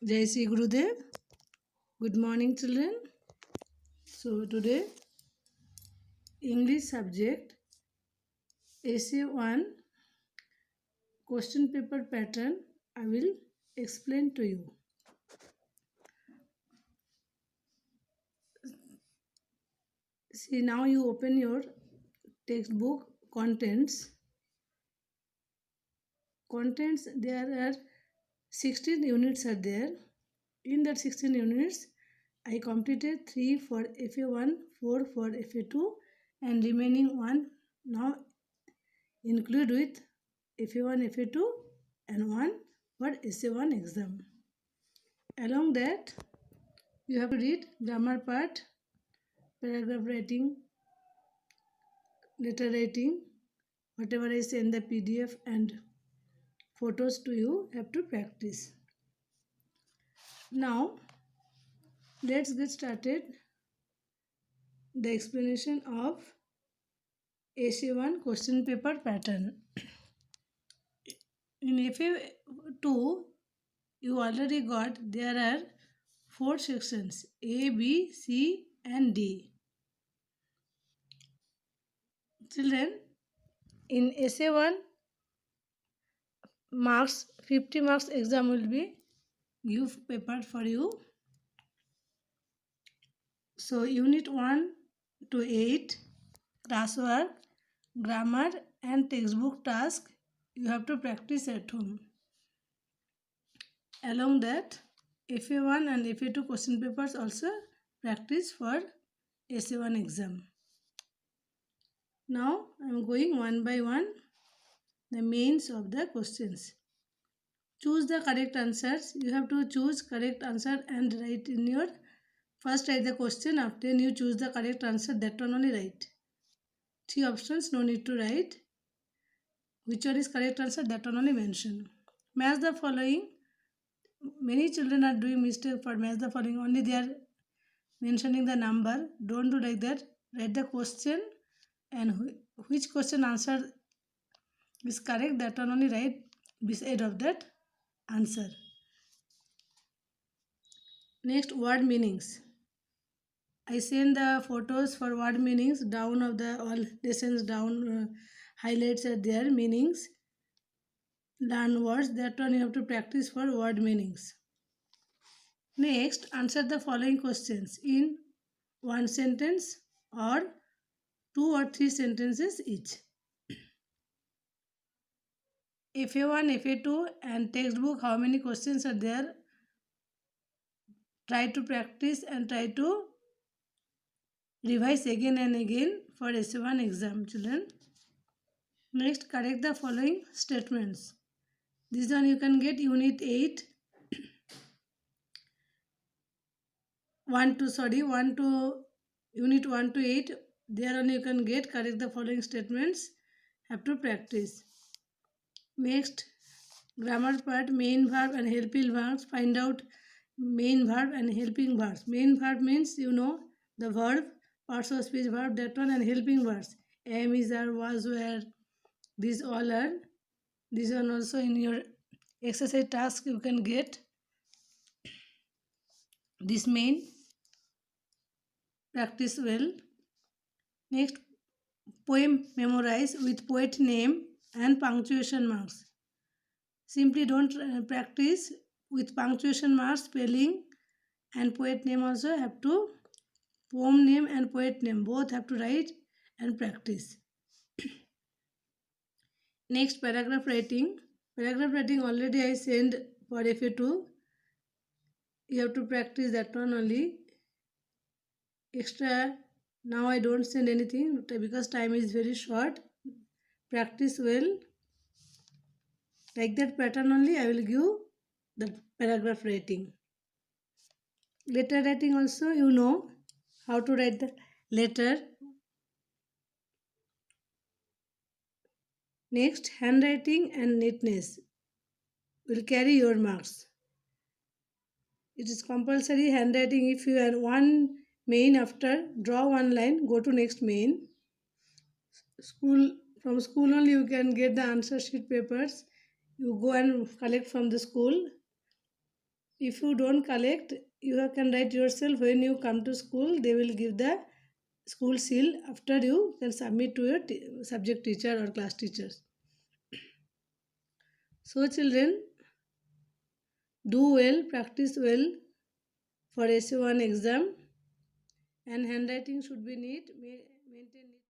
Jai Sri Gurudev. Good morning, children. So today, English subject, Essay 1, question paper pattern, I will explain to you. See, now you open your textbook contents. Contents, there are 16 units are there. In that 16 units, I completed 3 for FA1, 4 for FA2, and remaining 1 now include with FA1, FA2 and 1 for SA1 exam. Along that, you have to read grammar part, paragraph writing, letter writing, whatever I send the PDF and photos to you, have to practice. Now, let's get started the explanation of SA1 question paper pattern. In FA2, you already got there are 4 sections A, B, C and D. Children, in SA1 marks 50 marks exam will be give paper for you. So unit 1 to 8 classwork, grammar and textbook task you have to practice at home. Along that, FA1 and FA2 question papers also practice for SA1 exam. Now I am going one by one the mains of the questions. Choose the correct answers. You have to choose correct answer and write in your first write the question, after you choose the correct answer, that one only write. 3 options, no need to write. Which one is correct answer, that one only mention. Match the following. Many children are doing mistake for match the following. Only they are mentioning the number. Don't do like that. Write the question and which question answer is correct, that one only write beside of that answer. Next, word meanings. I send the photos for word meanings down of the all lessons down, highlights are there, meanings. Learn words, that one you have to practice for word meanings. Next, answer the following questions in one sentence or 2 or 3 sentences each. FA1, FA2 and textbook, how many questions are there? Try to practice and try to revise again and again for SA1 exam, children. Next, correct the following statements. This one you can get unit 8, 1 to unit 1 to 8. There only you can get correct the following statements. Have to practice. Next, grammar part, main verb and helping verbs. Find out main verb and helping verbs. Main verb means you know the verb, parts of speech verb, that one, and helping verbs. Am, is, are, was, were. These all are. This one also in your exercise task you can get. This main. Practice well. Next, poem memorize with poet name and punctuation marks. Simply don't practice with punctuation marks, spelling and poet name also have to, poem name and poet name both have to write and practice. Next, paragraph writing. Paragraph writing already I sent for FA2. You have to practice that one only. Extra now I don't send anything because time is very short. Practice well. Like that pattern only I will give the paragraph writing. Letter writing also you know how to write the letter. Next, handwriting and neatness will carry your marks. It is compulsory handwriting. If you have one main, after draw one line, go to next main. From school only you can get the answer sheet papers. You go and collect from the school. If you don't collect, you can write yourself. When you come to school, they will give the school seal. After you can submit to your subject teacher or class teachers. So children, do well, practice well for SC1 exam, and handwriting should be neat. Maintain